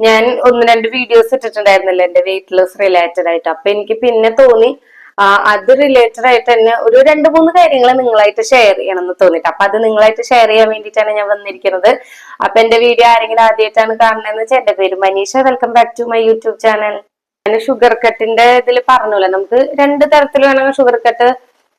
ഞാൻ ഒന്ന് രണ്ട് വീഡിയോസ് ഇട്ടിട്ടുണ്ടായിരുന്നല്ലോ എന്റെ വെയിറ്റ് ലോസ് റിലേറ്റഡ് ആയിട്ട്. അപ്പൊ എനിക്ക് പിന്നെ തോന്നി അത് റിലേറ്റഡ് ആയിട്ട് തന്നെ ഒരു രണ്ട് മൂന്ന് കാര്യങ്ങൾ നിങ്ങളായിട്ട് ഷെയർ ചെയ്യണം എന്ന് തോന്നിട്ട്. അപ്പൊ അത് നിങ്ങളായിട്ട് ഷെയർ ചെയ്യാൻ വേണ്ടിയിട്ടാണ് ഞാൻ വന്നിരിക്കുന്നത്. അപ്പൊ എന്റെ വീഡിയോ ആരെങ്കിലും ആദ്യമായിട്ടാണ് കാണുന്നതെന്ന് വെച്ചാൽ എന്റെ പേര് Manisha. Welcome back to my YouTube channel. ഞാൻ ഷുഗർ കട്ടിന്റെ ഇതിൽ പറഞ്ഞല്ലോ, നമുക്ക് രണ്ട് തരത്തിൽ വേണമെങ്കിൽ ഷുഗർ കട്ട്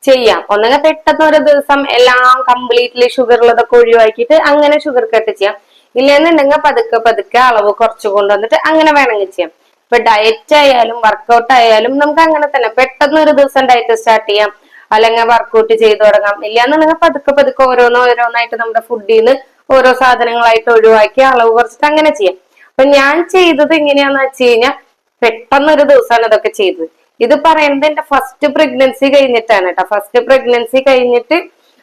ചെയ്യാം. ഒന്നെങ്കിൽ പെട്ടെന്ന് ഒരു ദിവസം എല്ലാം കംപ്ലീറ്റ്ലി ഷുഗർ ഉള്ളതൊക്കെ ഒഴിവാക്കിയിട്ട് അങ്ങനെ ഷുഗർ കട്ട് ചെയ്യാം. ഇല്ലെന്നുണ്ടെങ്കിൽ പതുക്കെ പതുക്കെ അളവ് കുറച്ച് കൊണ്ടുവന്നിട്ട് അങ്ങനെ വേണമെങ്കിൽ ചെയ്യാം. ഇപ്പൊ ഡയറ്റ് ആയാലും വർക്കൗട്ട് ആയാലും നമുക്ക് അങ്ങനെ തന്നെ പെട്ടെന്ന് ഒരു ദിവസം ഡയറ്റ് സ്റ്റാർട്ട് ചെയ്യാം, അല്ലെങ്കിൽ വർക്കൗട്ട് ചെയ്തു തുടങ്ങാം. ഇല്ലാന്നുണ്ടെങ്കിൽ പതുക്കെ പതുക്കെ ഓരോന്നായിട്ട് നമ്മുടെ ഫുഡിൽ നിന്ന് ഓരോ സാധനങ്ങളായിട്ട് ഒഴിവാക്കി അളവ് കുറച്ചിട്ട് അങ്ങനെ ചെയ്യാം. അപ്പൊ ഞാൻ ചെയ്തത് എങ്ങനെയാന്ന് വെച്ച് കഴിഞ്ഞാൽ പെട്ടെന്ന് ഒരു ദിവസമാണ് ഇതൊക്കെ ചെയ്തത്. ഇത് പറയുന്നത് എന്റെ ഫസ്റ്റ് പ്രഗ്നൻസി കഴിഞ്ഞിട്ടാണ് കേട്ടോ. ഫസ്റ്റ് പ്രഗ്നൻസി കഴിഞ്ഞിട്ട്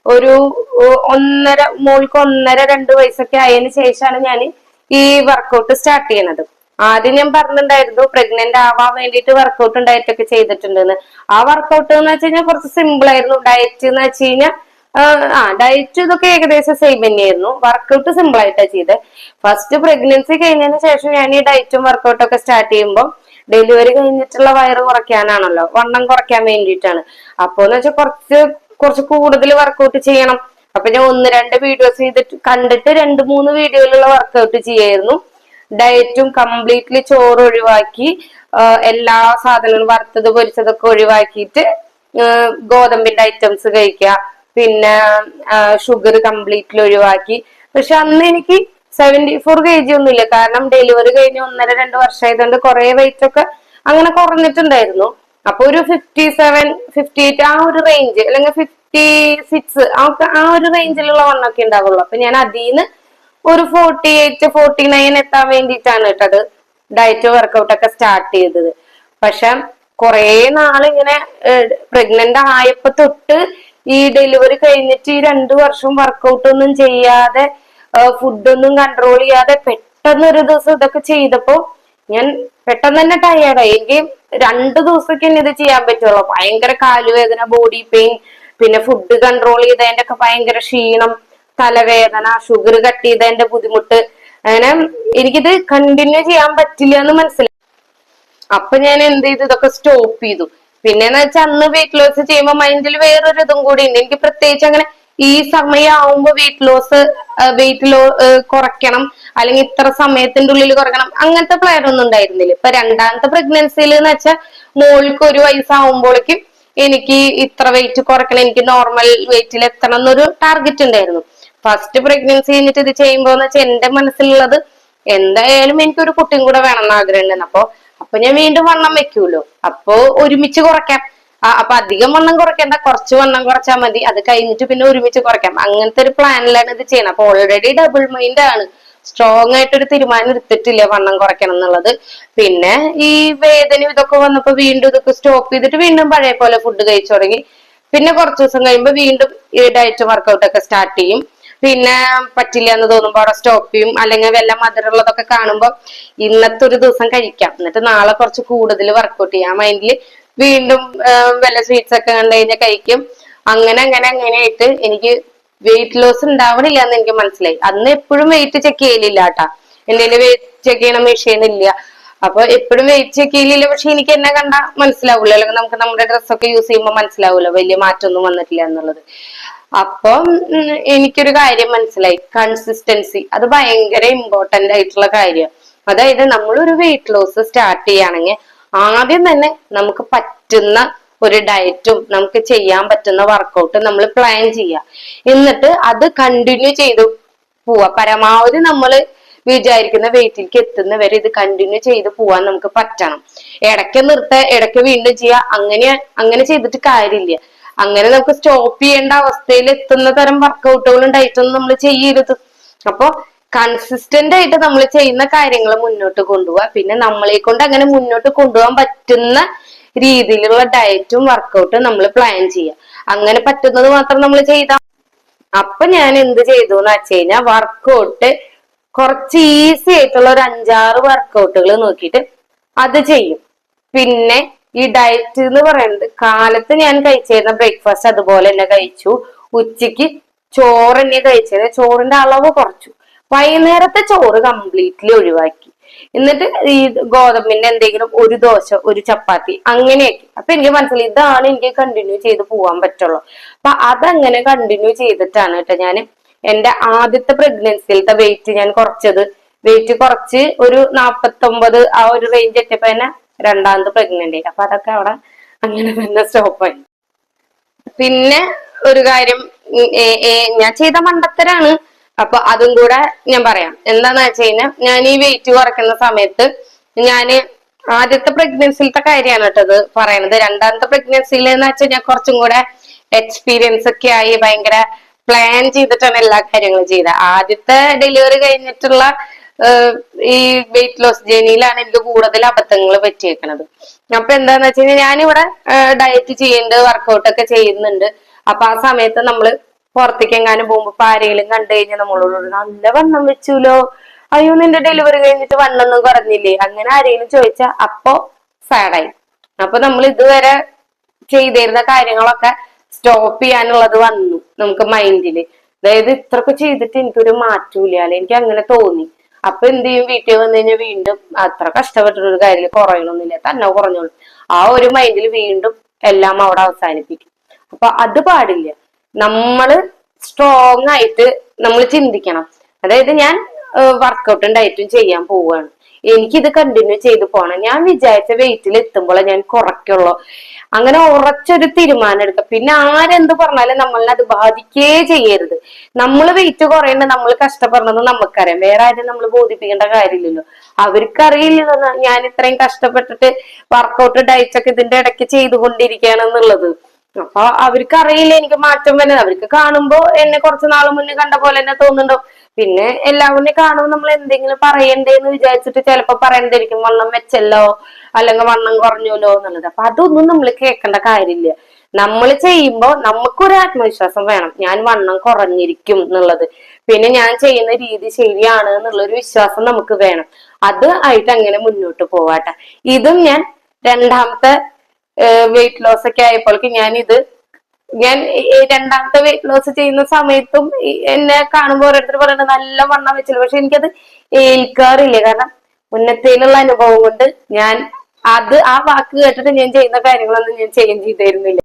ഒരു മോൾക്ക് 1.5-2 വയസ്സൊക്കെ ആയതിനു ശേഷമാണ് ഞാൻ ഈ വർക്കൗട്ട് സ്റ്റാർട്ട് ചെയ്യണത്. ആദ്യം ഞാൻ പറഞ്ഞിട്ടുണ്ടായിരുന്നു പ്രഗ്നന്റ് ആവാൻ വേണ്ടിയിട്ട് വർക്കൗട്ട് ഡയറ്റ് ഒക്കെ ചെയ്തിട്ടുണ്ടെന്ന്. ആ വർക്കൗട്ട് എന്ന് വെച്ച് കഴിഞ്ഞാൽ കുറച്ച് സിമ്പിൾ ആയിരുന്നു. ഡയറ്റ് എന്ന് വെച്ച് കഴിഞ്ഞാൽ ഡയറ്റ് ഇതൊക്കെ ഏകദേശം സെയിം തന്നെയായിരുന്നു. വർക്കൗട്ട് സിമ്പിൾ ആയിട്ടാണ് ചെയ്തത്. ഫസ്റ്റ് പ്രഗ്നൻസി കഴിഞ്ഞതിന് ശേഷം ഞാൻ ഈ ഡയറ്റും വർക്കൗട്ടും ഒക്കെ സ്റ്റാർട്ട് ചെയ്യുമ്പോൾ ഡെലിവറി കഴിഞ്ഞിട്ടുള്ള വയറ് കുറയ്ക്കാനാണല്ലോ, വണ്ണം കുറയ്ക്കാൻ വേണ്ടിയിട്ടാണ്. അപ്പോന്ന് വെച്ചാൽ കുറച്ച് കൂടുതൽ വർക്കൗട്ട് ചെയ്യണം. അപ്പൊ ഞാൻ 1-2 വീഡിയോസ് കണ്ടിട്ട് 2-3 വീഡിയോയിലുള്ള വർക്കൗട്ട് ചെയ്യായിരുന്നു. ഡയറ്റും കംപ്ലീറ്റ്ലി ചോറ് ഒഴിവാക്കി എല്ലാ സാധനങ്ങളും വറുത്തത് പൊരിച്ചതൊക്കെ ഒഴിവാക്കിയിട്ട് ഗോതമ്പിന്റെ ഐറ്റംസ് കഴിക്കുക. പിന്നെ ഷുഗർ കംപ്ലീറ്റ്ലി ഒഴിവാക്കി. പക്ഷെ അന്ന് എനിക്ക് 74 kg ഒന്നുമില്ല. കാരണം ഡെലിവറി കഴിഞ്ഞ് 1.5-2 വർഷമായതുകൊണ്ട് കുറെ വെയിറ്റ് ഒക്കെ അങ്ങനെ കുറഞ്ഞിട്ടുണ്ടായിരുന്നു. അപ്പൊ ഒരു 57, 58 ആ ഒരു റേഞ്ച്, അല്ലെങ്കിൽ 56 ആ ഒരു റേഞ്ചിലുള്ള വണ്ണൊക്കെ ഉണ്ടാവുള്ളൂ. അപ്പൊ ഞാൻ അതിന്ന് ഒരു 48, 49 എത്താൻ വേണ്ടിയിട്ടാണ് കേട്ടത് ഡയറ്റ് വർക്കൗട്ട് ഒക്കെ സ്റ്റാർട്ട് ചെയ്തത്. പക്ഷെ കുറെ നാളിങ്ങനെ പ്രഗ്നന്റ് ആയപ്പോ തൊട്ട് ഈ ഡെലിവറി കഴിഞ്ഞിട്ട് ഈ 2 വർഷം വർക്കൗട്ട് ഒന്നും ചെയ്യാതെ ഫുഡൊന്നും കൺട്രോൾ ചെയ്യാതെ പെട്ടെന്ന് ഒരു ദിവസം ഇതൊക്കെ ചെയ്തപ്പോ ഞാൻ പെട്ടെന്ന് തന്നെ ടയേർഡായി. എനിക്ക് 2 ദിവസമൊക്കെ ഇത് ചെയ്യാൻ പറ്റുള്ളൂ. ഭയങ്കര കാലുവേദന, ബോഡി പെയിൻ, പിന്നെ ഫുഡ് കൺട്രോൾ ചെയ്തതിന്റെ ഒക്കെ ഭയങ്കര ക്ഷീണം, തലവേദന, ഷുഗർ കട്ട് ചെയ്തതിന്റെ ബുദ്ധിമുട്ട്. അങ്ങനെ എനിക്കിത് കണ്ടിന്യൂ ചെയ്യാൻ പറ്റില്ല എന്ന് മനസ്സിലായി. അപ്പൊ ഞാൻ എന്ത് ചെയ്തു, ഇതൊക്കെ സ്റ്റോപ്പ് ചെയ്തു. പിന്നെന്ന് വെച്ചാൽ അന്ന് വെയിറ്റ് ലോസ് ചെയ്യുമ്പോൾ മൈൻഡിൽ വേറൊരു ഇതും കൂടി ഉണ്ട്. എനിക്ക് പ്രത്യേകിച്ച് അങ്ങനെ ഈ സമയമാവുമ്പോ വെയിറ്റ് കുറയ്ക്കണം, അല്ലെങ്കിൽ ഇത്ര സമയത്തിന്റെ ഉള്ളിൽ കുറയ്ക്കണം, അങ്ങനത്തെ പ്ലാൻ ഒന്നും ഉണ്ടായിരുന്നില്ല. ഇപ്പൊ രണ്ടാമത്തെ പ്രഗ്നൻസിയിൽ എന്ന് വെച്ചാൽ മോൾക്ക് 1 വയസ്സാവുമ്പോഴേക്കും എനിക്ക് ഇത്ര വെയിറ്റ് കുറയ്ക്കണം, എനിക്ക് നോർമൽ വെയിറ്റിൽ എത്തണം എന്നൊരു ടാർഗറ്റ് ഉണ്ടായിരുന്നു. ഫസ്റ്റ് പ്രഗ്നൻസി കഴിഞ്ഞിട്ട് ഇത് ചെയ്യുമ്പോന്ന് വെച്ചാൽ എന്റെ മനസ്സിലുള്ളത് എന്തായാലും എനിക്കൊരു കുട്ടിയും കൂടെ വേണം എന്ന് ആഗ്രഹം ഉണ്ടായിരുന്നു. അപ്പൊ ഞാൻ വീണ്ടും വണ്ണം വെക്കൂലോ, അപ്പൊ ഒരുമിച്ച് കുറയ്ക്കാം. അപ്പൊ അധികം വണ്ണം കുറയ്ക്കേണ്ട, കുറച്ച് വണ്ണം കുറച്ചാൽ മതി. അത് കഴിഞ്ഞിട്ട് പിന്നെ ഒരുമിച്ച് കുറയ്ക്കാം. അങ്ങനത്തെ ഒരു പ്ലാനിലാണ് ഇത് ചെയ്യണം. അപ്പൊ ഓൾറെഡി ഡബിൾ മൈൻഡ് ആണ്, സ്ട്രോങ് ആയിട്ടൊരു തീരുമാനം എടുത്തിട്ടില്ല വണ്ണം കുറയ്ക്കണം എന്നുള്ളത്. പിന്നെ ഈ വേദന ഇതൊക്കെ വന്നപ്പോ വീണ്ടും ഇതൊക്കെ സ്റ്റോപ്പ് ചെയ്തിട്ട് വീണ്ടും പഴയ പോലെ ഫുഡ് കഴിച്ചു തുടങ്ങി. പിന്നെ കുറച്ച് ദിവസം കഴിയുമ്പോൾ വീണ്ടും ഈ ഡയറ്റ് വർക്കൗട്ട് ഒക്കെ സ്റ്റാർട്ട് ചെയ്യും. പിന്നെ പറ്റില്ല എന്ന് തോന്നുമ്പോ അവിടെ സ്റ്റോപ്പ് ചെയ്യും. അല്ലെങ്കിൽ വല്ല മധുരമുള്ളതൊക്കെ കാണുമ്പോ ഇന്നത്തെ ഒരു ദിവസം കഴിക്കാം, എന്നിട്ട് നാളെ കുറച്ച് കൂടുതൽ വർക്കൗട്ട് ചെയ്യാം മൈൻഡില് വീണ്ടും വല്ല സ്വീറ്റ്സ് ഒക്കെ കണ്ടു കഴിഞ്ഞാൽ കഴിക്കും. അങ്ങനെയായിട്ട് എനിക്ക് വെയിറ്റ് ലോസ് ഉണ്ടാവണില്ല എന്ന് എനിക്ക് മനസ്സിലായി. അന്ന് എപ്പോഴും വെയിറ്റ് ചെക്ക് ചെയ്യലില്ല കേട്ടാ, എന്റെ വെയിറ്റ് ചെക്ക് ചെയ്യണ മെഷീൻ ഇല്ല. അപ്പൊ എപ്പോഴും വെയിറ്റ് ചെക്ക് ചെയ്യലില്ല. പക്ഷെ എനിക്ക് എന്നെ കണ്ടാ മനസ്സിലാവൂല്ലോ, അല്ലെങ്കിൽ നമുക്ക് നമ്മുടെ ഡ്രസ്സൊക്കെ യൂസ് ചെയ്യുമ്പോൾ മനസ്സിലാവൂല്ലോ വലിയ മാറ്റമൊന്നും വന്നിട്ടില്ല എന്നുള്ളത്. അപ്പം എനിക്കൊരു കാര്യം മനസ്സിലായി, കൺസിസ്റ്റൻസി അത് ഭയങ്കര ഇമ്പോർട്ടന്റ് ആയിട്ടുള്ള കാര്യം. അതായത് നമ്മളൊരു വെയിറ്റ് ലോസ് സ്റ്റാർട്ട് ചെയ്യുകയാണെങ്കിൽ ആദ്യം തന്നെ നമുക്ക് പറ്റുന്ന ഒരു ഡയറ്റും നമുക്ക് ചെയ്യാൻ പറ്റുന്ന വർക്കൗട്ടും നമ്മൾ പ്ലാൻ ചെയ്യുക. എന്നിട്ട് അത് കണ്ടിന്യൂ ചെയ്തു പോവാ. പരമാവധി നമ്മൾ വിചാരിക്കുന്ന വെയിറ്റിലേക്ക് എത്തുന്നവരെ ഇത് കണ്ടിന്യൂ ചെയ്ത് പോവാൻ നമുക്ക് പറ്റണം. ഇടയ്ക്ക് ഇടയ്ക്ക് വീണ്ടും ചെയ്യുക, അങ്ങനെ ചെയ്തിട്ട് കാര്യമില്ല. അങ്ങനെ നമുക്ക് സ്റ്റോപ്പ് ചെയ്യേണ്ട അവസ്ഥയിൽ എത്തുന്ന തരം വർക്കൗട്ടുകളും ഡയറ്റൊന്നും നമ്മൾ ചെയ്യരുത്. അപ്പൊ കൺസിസ്റ്റന്റ് ആയിട്ട് നമ്മൾ ചെയ്യുന്ന കാര്യങ്ങൾ മുന്നോട്ട് കൊണ്ടുപോവുക. പിന്നെ നമ്മളെ കൊണ്ട് അങ്ങനെ മുന്നോട്ട് കൊണ്ടുപോകാൻ പറ്റുന്ന രീതിയിലുള്ള ഡയറ്റും വർക്കൗട്ടും നമ്മൾ പ്ലാൻ ചെയ്യുക. അങ്ങനെ പറ്റുന്നത് മാത്രം നമ്മൾ ചെയ്താൽ. അപ്പൊ ഞാൻ എന്ത് ചെയ്തു എന്ന് വെച്ച് കഴിഞ്ഞാൽ വർക്കൗട്ട് കുറച്ച് ഈസി ആയിട്ടുള്ള ഒരു 5-6 വർക്കൗട്ടുകൾ നോക്കിയിട്ട് അത് ചെയ്യും. പിന്നെ ഈ ഡയറ്റ് എന്ന് പറയുന്നത് കാലത്ത് ഞാൻ കഴിച്ചിരുന്ന ബ്രേക്ക്ഫാസ്റ്റ് അതുപോലെ തന്നെ കഴിച്ചു. ഉച്ചക്ക് ചോറ് തന്നെ കഴിച്ചത്, ചോറിന്റെ അളവ് കുറച്ചു. വൈകുന്നേരത്തെ ചോറ് കംപ്ലീറ്റ്ലി ഒഴിവാക്കി. എന്നിട്ട് ഈ ഗോതമ്പിന്റെ എന്തെങ്കിലും ഒരു ദോശ ഒരു ചപ്പാത്തി അങ്ങനെയൊക്കെ. അപ്പൊ എനിക്ക് മനസ്സിലായി ഇതാണ് എനിക്ക് കണ്ടിന്യൂ ചെയ്ത് പോകാൻ പറ്റുള്ളൂ. അപ്പൊ അതങ്ങനെ കണ്ടിന്യൂ ചെയ്തിട്ടാണ് കേട്ടോ ഞാൻ എന്റെ ആദ്യത്തെ പ്രഗ്നൻസിയിലത്തെ വെയിറ്റ് ഞാൻ കുറച്ചത്. വെയിറ്റ് കുറച്ച് ഒരു 49 ആ ഒരു റേഞ്ച് എത്തിയപ്പോ തന്നെ രണ്ടാമത് പ്രഗ്നന്റ് ആയി. അപ്പൊ അതൊക്കെ അവിടെ അങ്ങനെ തന്നെ സ്റ്റോപ്പായി. പിന്നെ ഒരു കാര്യം ഞാൻ ചെയ്ത മണ്ടത്തരാണ്. അപ്പൊ അതും കൂടെ ഞാൻ പറയാം. എന്താന്ന് വെച്ച് കഴിഞ്ഞാൽ ഞാൻ ഈ വെയിറ്റ് കുറയ്ക്കുന്ന സമയത്ത് ഞാന് ആദ്യത്തെ പ്രഗ്നൻസിയിലത്തെ കാര്യമാണ് കേട്ടത് പറയണത്. രണ്ടാമത്തെ പ്രഗ്നൻസിയിൽ എന്ന് വെച്ചാൽ ഞാൻ കുറച്ചും കൂടെ എക്സ്പീരിയൻസ് ഒക്കെ ആയി ഭയങ്കര പ്ലാൻ ചെയ്തിട്ടാണ് എല്ലാ കാര്യങ്ങളും ചെയ്തത്. ആദ്യത്തെ ഡെലിവറി കഴിഞ്ഞിട്ടുള്ള ഈ വെയിറ്റ് ലോസ് ജേണിയിലാണ് എനിക്ക് കൂടുതൽ അബദ്ധങ്ങൾ പറ്റിയേക്കണത്. അപ്പൊ എന്താന്ന് വെച്ച് കഴിഞ്ഞാൽ ഞാനിവിടെ ഡയറ്റ് ചെയ്യുന്നുണ്ട്, വർക്കൗട്ട് ഒക്കെ ചെയ്യുന്നുണ്ട്. അപ്പൊ ആ സമയത്ത് നമ്മള് പുറത്തേക്ക് എങ്ങാനും പോകുമ്പോ ആരെങ്കിലും കണ്ടു കഴിഞ്ഞാൽ നമ്മളോട് നല്ല വണ്ണം വെച്ചൂലോ, അയ്യോ നിന്റെ ഡെലിവറി കഴിഞ്ഞിട്ട് വണ്ണൊന്നും കുറഞ്ഞില്ലേ, അങ്ങനെ ആരെങ്കിലും ചോദിച്ചാൽ അപ്പൊ സാഡായി. അപ്പൊ നമ്മൾ ഇതുവരെ ചെയ്തിരുന്ന കാര്യങ്ങളൊക്കെ സ്റ്റോപ്പ് ചെയ്യാനുള്ളത് വന്നു നമുക്ക് മൈൻഡില്. അതായത് ഇത്രയൊക്കെ ചെയ്തിട്ട് എനിക്കൊരു മാറ്റൂല, അല്ലെ എനിക്ക് അങ്ങനെ തോന്നി. അപ്പൊ എന്ത് ചെയ്യും, വീട്ടിൽ വന്നു കഴിഞ്ഞാൽ വീണ്ടും അത്ര കഷ്ടപ്പെട്ടിട്ടൊരു കാര്യം കുറയണമെന്നില്ല, തന്നെ കുറഞ്ഞോളൂ. ആ ഒരു മൈൻഡിൽ വീണ്ടും എല്ലാം അവിടെ അവസാനിപ്പിക്കും. അപ്പൊ അത് പാടില്ല. നമ്മള് സ്ട്രോങ് ആയിട്ട് നമ്മൾ ചിന്തിക്കണം. അതായത് ഞാൻ വർക്കൗട്ടും ഡയറ്റും ചെയ്യാൻ പോവുകയാണ്, എനിക്കിത് കണ്ടിന്യൂ ചെയ്ത് പോകണം. ഞാൻ വിചാരിച്ച വെയിറ്റിൽ എത്തുമ്പോൾ ഞാൻ കുറയ്ക്കുള്ളൂ. അങ്ങനെ ഉറച്ചൊരു തീരുമാനം എടുക്കുക. പിന്നെ ആരെന്ത് പറഞ്ഞാലും നമ്മളെ അത് ബാധിക്കേ ചെയ്യരുത്. നമ്മൾ വെയിറ്റ് കുറയേണ്ട, നമ്മൾ കഷ്ടപ്പെടണമെന്ന് നമുക്കറിയാം. വേറെ ആരും നമ്മൾ ബോധിപ്പിക്കേണ്ട കാര്യമില്ലല്ലോ. അവർക്കറിയില്ല ഞാൻ ഇത്രയും കഷ്ടപ്പെട്ടിട്ട് വർക്കൗട്ട് ഡയറ്റ് ഒക്കെ ഇതിന്റെ ഇടയ്ക്ക് ചെയ്തുകൊണ്ടിരിക്കുകയാണെന്നുള്ളത്. അപ്പൊ അവർക്ക് അറിയില്ല എനിക്ക് മാറ്റം വരുന്നത്. അവർക്ക് കാണുമ്പോ എന്നെ കുറച്ച് നാൾ മുന്നേ കണ്ട പോലെ തന്നെ തോന്നുന്നുണ്ടോ. പിന്നെ എല്ലാവരും കാണുമ്പോൾ നമ്മൾ എന്തെങ്കിലും പറയണ്ടേന്ന് വിചാരിച്ചിട്ട് ചിലപ്പോ പറയണ്ടായിരിക്കും, വണ്ണം വെച്ചല്ലോ അല്ലെങ്കിൽ വണ്ണം കുറഞ്ഞല്ലോ എന്നുള്ളത്. അപ്പൊ അതൊന്നും നമ്മൾ കേൾക്കേണ്ട കാര്യമില്ല. നമ്മൾ ചെയ്യുമ്പോ നമുക്കൊരു ആത്മവിശ്വാസം വേണം, ഞാൻ വണ്ണം കുറഞ്ഞിരിക്കും എന്നുള്ളത്. പിന്നെ ഞാൻ ചെയ്യുന്ന രീതി ശരിയാണ് എന്നുള്ളൊരു വിശ്വാസം നമുക്ക് വേണം. അത് ആയിട്ട് അങ്ങനെ മുന്നോട്ട് പോവാട്ടെ. ഇതും ഞാൻ രണ്ടാമത്തെ വെയിറ്റ് ലോസ് ഒക്കെ ആയപ്പോഴേക്കും ഞാൻ രണ്ടാമത്തെ വെയിറ്റ് ലോസ് ചെയ്യുന്ന സമയത്തും എന്നെ കാണുമ്പോൾ ഓരോരുത്തർ പറയുന്നത് നല്ല വണ്ണം വെച്ചല്ലോ. പക്ഷെ എനിക്കത് ഏൽക്കാറില്ല. കാരണം മുന്നത്തേലുള്ള അനുഭവം കൊണ്ട് ഞാൻ ആ വാക്ക് കേട്ടിട്ട് ഞാൻ ചെയ്യുന്ന കാര്യങ്ങളൊന്നും ഞാൻ ചെയ്തിരുന്നില്ല.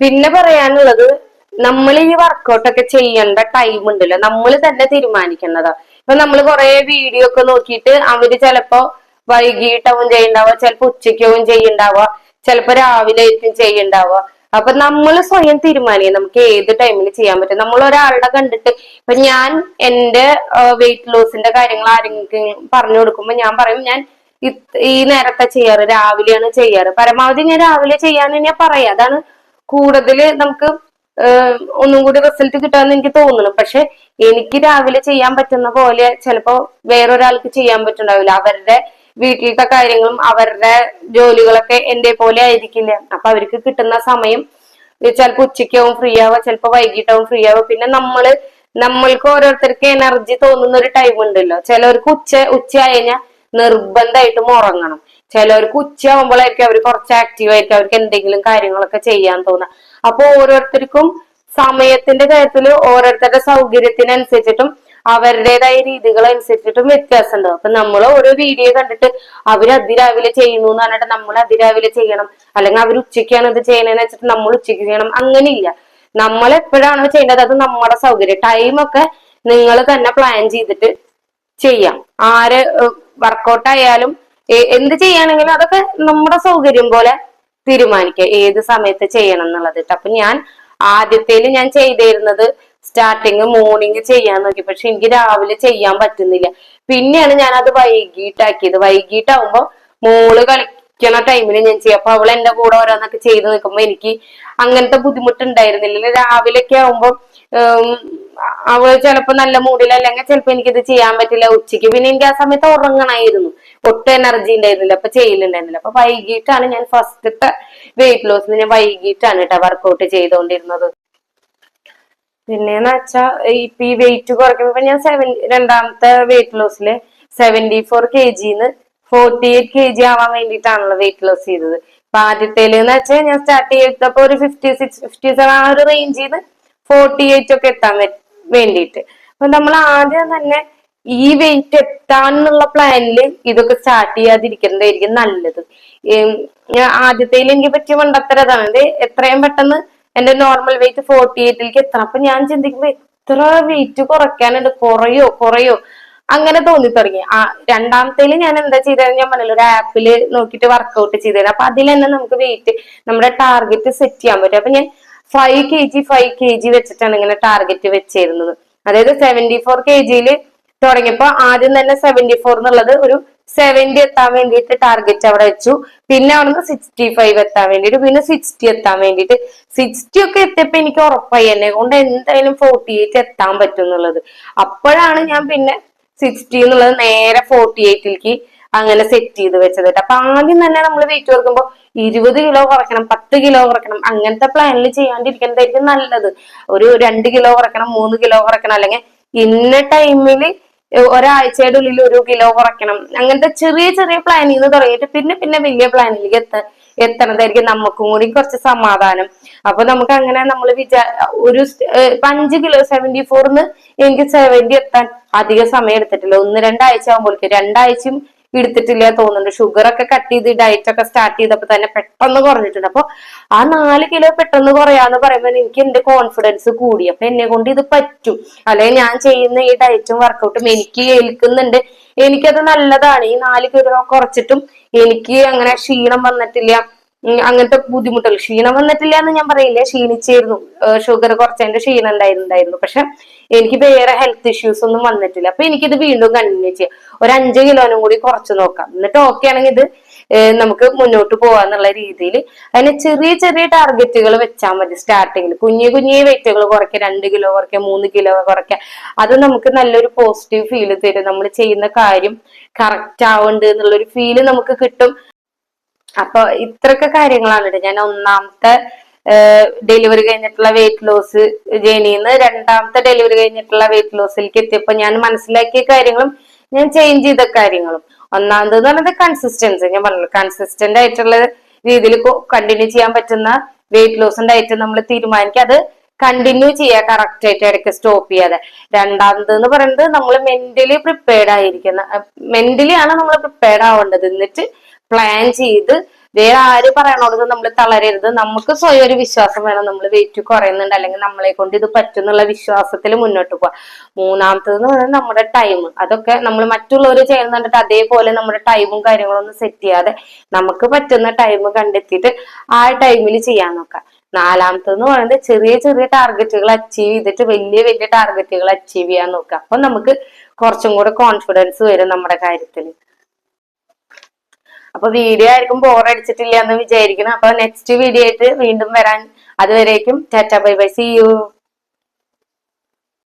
പിന്നെ പറയാനുള്ളത്, നമ്മൾ ഈ വർക്കൗട്ടൊക്കെ ചെയ്യേണ്ട ടൈം ഉണ്ടല്ലോ, നമ്മൾ തന്നെ തീരുമാനിക്കുന്നതാ. ഇപ്പൊ നമ്മൾ കുറെ വീഡിയോ ഒക്കെ നോക്കിയിട്ട് അവര് ചിലപ്പോ വൈകിട്ടാവും ചെയ്യണ്ടാവുക, ചിലപ്പോ ഉച്ചയ്ക്കാവും ചെയ്യണ്ടാവുക, ചിലപ്പോ രാവിലെ ആയിരിക്കും ചെയ്യണ്ടാവുക. അപ്പൊ നമ്മൾ സ്വയം തീരുമാനിക്കുക നമുക്ക് ഏത് ടൈമിൽ ചെയ്യാൻ പറ്റും. നമ്മൾ ഒരാളുടെ കണ്ടിട്ട്, ഇപ്പൊ ഞാൻ എന്റെ വെയിറ്റ് ലോസിന്റെ കാര്യങ്ങൾ ആരെങ്കിലും പറഞ്ഞു കൊടുക്കുമ്പോ ഞാൻ പറയും ഞാൻ ഈ നേരത്തെ ചെയ്യാറ്, രാവിലെയാണ് ചെയ്യാറ്. പരമാവധി ഞാൻ രാവിലെ ചെയ്യാന്ന് ഞാൻ പറയാം. അതാണ് കൂടുതൽ നമുക്ക് ഒന്നും കൂടി റിസൾട്ട് കിട്ടാന്ന് എനിക്ക് തോന്നുന്നു. പക്ഷെ എനിക്ക് രാവിലെ ചെയ്യാൻ പറ്റുന്ന പോലെ ചിലപ്പോ വേറൊരാൾക്ക് ചെയ്യാൻ പറ്റുണ്ടാവില്ല. അവരുടെ വീട്ടിലത്തെ കാര്യങ്ങളും അവരുടെ ജോലികളൊക്കെ എന്റെ പോലെ ആയിരിക്കില്ല. അപ്പൊ അവർക്ക് കിട്ടുന്ന സമയം ചിലപ്പോ ഉച്ചയ്ക്കാവും ഫ്രീ ആവുക, ചിലപ്പോ വൈകിട്ടാവും ഫ്രീ ആവുക. പിന്നെ നമ്മൾക്ക് ഓരോരുത്തർക്ക് എനർജി തോന്നുന്ന ഒരു ടൈം ഉണ്ടല്ലോ. ചിലവർക്ക് ഉച്ച കഴിഞ്ഞാൽ നിർബന്ധമായിട്ടും ഉറങ്ങണം. ചിലവർക്ക് ഉച്ചയാവുമ്പോഴായിരിക്കും അവർ കുറച്ച് ആക്റ്റീവ് ആയിരിക്കും, അവർക്ക് എന്തെങ്കിലും കാര്യങ്ങളൊക്കെ ചെയ്യാൻ തോന്നുക. അപ്പൊ ഓരോരുത്തർക്കും സമയത്തിന്റെ കാര്യത്തിൽ ഓരോരുത്തരുടെ സൗകര്യത്തിനനുസരിച്ചിട്ടും അവരുടേതായ രീതികൾ അനുസരിച്ചിട്ടും വ്യത്യാസം ഉണ്ടാവും. അപ്പൊ നമ്മൾ ഓരോ വീഡിയോ കണ്ടിട്ട് അവര് അതിരാവിലെ ചെയ്യുന്നു എന്ന് പറഞ്ഞിട്ട് നമ്മൾ അതിരാവിലെ ചെയ്യണം, അല്ലെങ്കിൽ അവർ ഉച്ചയ്ക്കാണ് ഇത് ചെയ്യണമെന്ന് വെച്ചിട്ട് നമ്മൾ ഉച്ചയ്ക്ക് ചെയ്യണം, അങ്ങനെയില്ല. നമ്മൾ എപ്പോഴാണോ ചെയ്യേണ്ടത് അത് നമ്മുടെ സൗകര്യം. ടൈമൊക്കെ നിങ്ങൾ തന്നെ പ്ലാൻ ചെയ്തിട്ട് ചെയ്യാം. വർക്കൗട്ട് ആയാലും എന്ത് ചെയ്യുകയാണെങ്കിലും അതൊക്കെ നമ്മുടെ സൗകര്യം പോലെ തീരുമാനിക്കുക ഏത് സമയത്ത് ചെയ്യണം എന്നുള്ളത്. അപ്പൊ ഞാൻ ആദ്യത്തേല് ഞാൻ ചെയ്തിരുന്നത് സ്റ്റാർട്ടിങ് മോർണിംഗ് ചെയ്യാൻ നോക്കി. പക്ഷെ എനിക്ക് രാവിലെ ചെയ്യാൻ പറ്റുന്നില്ല. പിന്നെയാണ് ഞാൻ അത് വൈകിട്ടാക്കിയത്. വൈകിട്ടാവുമ്പോ മോള് കളിക്കണ ടൈമിന് ഞാൻ ചെയ്യാം. അപ്പൊ അവൾ എന്റെ കൂടെ ഓരോന്നൊക്കെ ചെയ്ത് നിൽക്കുമ്പോ എനിക്ക് അങ്ങനത്തെ ബുദ്ധിമുട്ടുണ്ടായിരുന്നില്ല. രാവിലെയൊക്കെ ആവുമ്പോ അവള് ചിലപ്പോ നല്ല മൂഡിലല്ലെങ്കിൽ ചിലപ്പോ എനിക്കിത് ചെയ്യാൻ പറ്റില്ല. ഉച്ചയ്ക്ക് പിന്നെ എനിക്ക് ആ സമയത്ത് ഉറങ്ങണമായിരുന്നു, ഒട്ടും എനർജി ഉണ്ടായിരുന്നില്ല, അപ്പൊ ചെയ്യലുണ്ടായിരുന്നില്ല. അപ്പൊ വൈകിട്ടാണ് ഞാൻ ഫസ്റ്റത്തെ വെയിറ്റ് ലോസിന് ഞാൻ വൈകിട്ടാണ് കേട്ടോ വർക്കൗട്ട് ചെയ്തുകൊണ്ടിരുന്നത്. പിന്നെന്ന് വെച്ചാ ഇപ്പൊ ഈ വെയിറ്റ് കുറയ്ക്കുമ്പോ ഞാൻ രണ്ടാമത്തെ വെയിറ്റ് ലോസില് 74 kg 48 kg ആവാൻ വേണ്ടിയിട്ടാണല്ലോ വെയിറ്റ് ലോസ് ചെയ്തത്. അപ്പൊ ആദ്യത്തേലെന്ന് വെച്ചാൽ ഞാൻ സ്റ്റാർട്ട് ചെയ്തപ്പോ ഒരു 56, 57 ആ ഒരു റേഞ്ചിൽ നിന്ന് 48 ഒക്കെ എത്താൻ വേണ്ടിയിട്ട്. അപ്പൊ നമ്മൾ ആദ്യം തന്നെ ഈ വെയിറ്റ് എത്താനുള്ള പ്ലാനില് ഇതൊക്കെ സ്റ്റാർട്ട് ചെയ്യാതിരിക്കുന്നതായിരിക്കും നല്ലത്. ഞാൻ ആദ്യത്തേൽ എനിക്ക് പറ്റിയ മണ്ടത്തരം അതാണ്. ഇത് എത്രയും പെട്ടെന്ന് എന്റെ നോർമൽ വെയിറ്റ് 48ലേക്ക് എത്തണം. അപ്പൊ ഞാൻ ചിന്തിക്കുമ്പോ എത്ര വെയിറ്റ് കുറയ്ക്കാനുണ്ട്, കുറയോ അങ്ങനെ തോന്നി തുടങ്ങി. രണ്ടാമത്തേല് ഞാൻ എന്താ ചെയ്തത്, ഞാൻ പറഞ്ഞല്ലോ ഒരു ആപ്പില് നോക്കിയിട്ട് വർക്ക്ഔട്ട് ചെയ്തത്. അപ്പൊ അതിൽ തന്നെ നമുക്ക് വെയിറ്റ്, നമ്മുടെ ടാർഗറ്റ് സെറ്റ് ചെയ്യാൻ പറ്റും. അപ്പൊ ഞാൻ 5 kg വെച്ചിട്ടാണ് ഇങ്ങനെ ടാർഗറ്റ് വെച്ചിരുന്നത്. അതായത് 74 kg തുടങ്ങിയപ്പോ ആദ്യം തന്നെ 74 എന്നുള്ളത് ഒരു 70 എത്താൻ വേണ്ടിയിട്ട് ടാർഗറ്റ് അവിടെ വെച്ചു. പിന്നെ അവിടുന്ന് 65 എത്താൻ വേണ്ടിയിട്ട്, പിന്നെ 60 എത്താൻ വേണ്ടിയിട്ട്. 60 ഒക്കെ എത്തിയപ്പോ എനിക്ക് ഉറപ്പായി എന്നെ കൊണ്ട് എന്തായാലും 48 എത്താൻ പറ്റും എന്നുള്ളത്. അപ്പോഴാണ് ഞാൻ പിന്നെ 60 എന്നുള്ളത് നേരെ 48ലേക്ക് അങ്ങനെ സെറ്റ് ചെയ്ത് വെച്ചത്. അപ്പൊ ആദ്യം തന്നെ നമ്മൾ വെയിറ്റ് കുറക്കുമ്പോൾ 20 കിലോ കുറയ്ക്കണം, 10 കിലോ കുറയ്ക്കണം, അങ്ങനത്തെ പ്ലാനിൽ ചെയ്യാണ്ടിരിക്കുന്നതായിരിക്കും നല്ലത്. ഒരു 2 കിലോ കുറയ്ക്കണം, 3 കിലോ കുറയ്ക്കണം, അല്ലെങ്കിൽ ഇന്ന ടൈമില് ഒരാഴ്ചയുടെ ഉള്ളിൽ 1 കിലോ കുറയ്ക്കണം, അങ്ങനത്തെ ചെറിയ ചെറിയ പ്ലാനിൽ നിന്ന് തുടങ്ങിയിട്ട് പിന്നെ പിന്നെ വലിയ പ്ലാനിലേക്ക് എത്തണതായിരിക്കും നമുക്കും കൂടി കുറച്ച് സമാധാനം. അപ്പൊ നമുക്ക് അങ്ങനെ നമ്മൾ ഒരു 5 കിലോ 74ന്ന് എനിക്ക് 70 എത്താൻ അധിക സമയം എടുത്തിട്ടില്ല. 1-2 ആഴ്ച ആകുമ്പോഴേക്കും, 2 ആഴ്ചയും എടുത്തിട്ടില്ല തോന്നുന്നുണ്ട്. ഷുഗർ ഒക്കെ കട്ട് ചെയ്ത് ഡയറ്റ് ഒക്കെ സ്റ്റാർട്ട് ചെയ്തപ്പോ തന്നെ പെട്ടെന്ന് കുറഞ്ഞിട്ടുണ്ട്. അപ്പൊ ആ 4 കിലോ പെട്ടെന്ന് കുറയാന്ന് പറയുമ്പോൾ എനിക്ക് എന്റെ കോൺഫിഡൻസ് കൂടി. അപ്പൊ എന്നെ കൊണ്ട് ഇത് പറ്റും, അല്ലെങ്കിൽ ഞാൻ ചെയ്യുന്ന ഈ ഡയറ്റും വർക്കൗട്ടും എനിക്ക് ഏൽക്കുന്നുണ്ട്, എനിക്കത് നല്ലതാണ്. ഈ 4 കിലോ കുറച്ചിട്ടും എനിക്ക് അങ്ങനെ ക്ഷീണം വന്നിട്ടില്ല, അങ്ങനത്തെ ബുദ്ധിമുട്ടുകൾ. ക്ഷീണം വന്നിട്ടില്ല എന്ന് ഞാൻ പറയില്ല, ക്ഷീണിച്ചായിരുന്നു. ഷുഗർ കുറച്ചതിന്റെ ക്ഷീണം ഉണ്ടായിരുന്നു. പക്ഷെ എനിക്ക് വേറെ ഹെൽത്ത് ഇഷ്യൂസ് ഒന്നും വന്നിട്ടില്ല. അപ്പൊ എനിക്കിത് വീണ്ടും കണ്ടിന്യൂ ചെയ്യാം. ഒരു 5 കിലോനും കൂടി കുറച്ച് നോക്കാം, എന്നിട്ട് ഓക്കെ ആണെങ്കിൽ ഇത് നമുക്ക് മുന്നോട്ട് പോവാന്നുള്ള രീതിയിൽ അതിന് ചെറിയ ചെറിയ ടാർഗറ്റുകൾ വെച്ചാൽ മതി. സ്റ്റാർട്ടിങ്ങിൽ കുഞ്ഞു വെയിറ്റുകൾ കുറയ്ക്കുക, 2 കിലോ കുറയ്ക്കുക, 3 കിലോ കുറയ്ക്കുക. അത് നമുക്ക് നല്ലൊരു പോസിറ്റീവ് ഫീല് തരും. നമ്മൾ ചെയ്യുന്ന കാര്യം കറക്റ്റ് ആവുന്നുണ്ട് എന്നുള്ളൊരു ഫീല് നമുക്ക് കിട്ടും. അപ്പൊ ഇത്രയൊക്കെ കാര്യങ്ങളാണ് ഞാൻ ഒന്നാമത്തെ ഡെലിവറി കഴിഞ്ഞിട്ടുള്ള വെയിറ്റ് ലോസ് ജേണിന്ന് രണ്ടാമത്തെ ഡെലിവറി കഴിഞ്ഞിട്ടുള്ള വെയിറ്റ് ലോസിലേക്ക് എത്തിയപ്പോ ഞാൻ മനസ്സിലാക്കിയ കാര്യങ്ങളും ഞാൻ ചേഞ്ച് ചെയ്ത കാര്യങ്ങളും. ഒന്നാമത് എന്ന് പറയുന്നത് കൺസിസ്റ്റൻസി. ഞാൻ പറഞ്ഞു, കൺസിസ്റ്റന്റ് ആയിട്ടുള്ള രീതിയിൽ കണ്ടിന്യൂ ചെയ്യാൻ പറ്റുന്ന വെയിറ്റ് ലോസും ഡയറ്റ് നമ്മൾ തീരുമാനിക്കുക, അത് കണ്ടിന്യൂ ചെയ്യുക കറക്റ്റ് ആയിട്ട്, ഇടയ്ക്ക് സ്റ്റോപ്പ് ചെയ്യാതെ. രണ്ടാമത് എന്ന് പറയുന്നത് നമ്മൾ മെന്റലി പ്രിപ്പയർഡ് ആയിരിക്കുന്ന, മെന്റലി ആണ് നമ്മൾ പ്രിപ്പയർഡ് ആവേണ്ടത്. എന്നിട്ട് പ്ലാൻ ചെയ്ത് വേറെ ആര് പറയണത് നമ്മൾ തളരരുത്. നമുക്ക് സ്വയം ഒരു വിശ്വാസം വേണം, നമ്മൾ വെയിറ്റ് കുറയുന്നുണ്ട് അല്ലെങ്കിൽ നമ്മളെ കൊണ്ട് ഇത് പറ്റുന്നുള്ള വിശ്വാസത്തിൽ മുന്നോട്ട് പോവാ. മൂന്നാമത്തേന്ന് പറയുന്നത് നമ്മുടെ ടൈം. അതൊക്കെ നമ്മൾ മറ്റുള്ളവർ ചെയ്യുന്ന കണ്ടിട്ട് അതേപോലെ നമ്മുടെ ടൈമും കാര്യങ്ങളും ഒന്നും സെറ്റ് ചെയ്യാതെ നമുക്ക് പറ്റുന്ന ടൈം കണ്ടെത്തിയിട്ട് ആ ടൈമിൽ ചെയ്യാൻ നോക്കാം. നാലാമത്തെന്ന് പറയുന്നത് ചെറിയ ചെറിയ ടാർഗറ്റുകൾ അച്ചീവ് ചെയ്തിട്ട് വലിയ വലിയ ടാർഗറ്റുകൾ അച്ചീവ് ചെയ്യാൻ നോക്കുക. അപ്പൊ നമുക്ക് കുറച്ചും കൂടെ കോൺഫിഡൻസ് വരും നമ്മുടെ കാര്യത്തിൽ. അപ്പൊ വീഡിയോ ആയിരിക്കും ബോറടിച്ചിട്ടില്ല എന്ന് വിചാരിക്കണം. അപ്പൊ നെക്സ്റ്റ് വീഡിയോ ആയിട്ട് വീണ്ടും വരാൻ. അതുവരേക്കും tata bye bye, see U.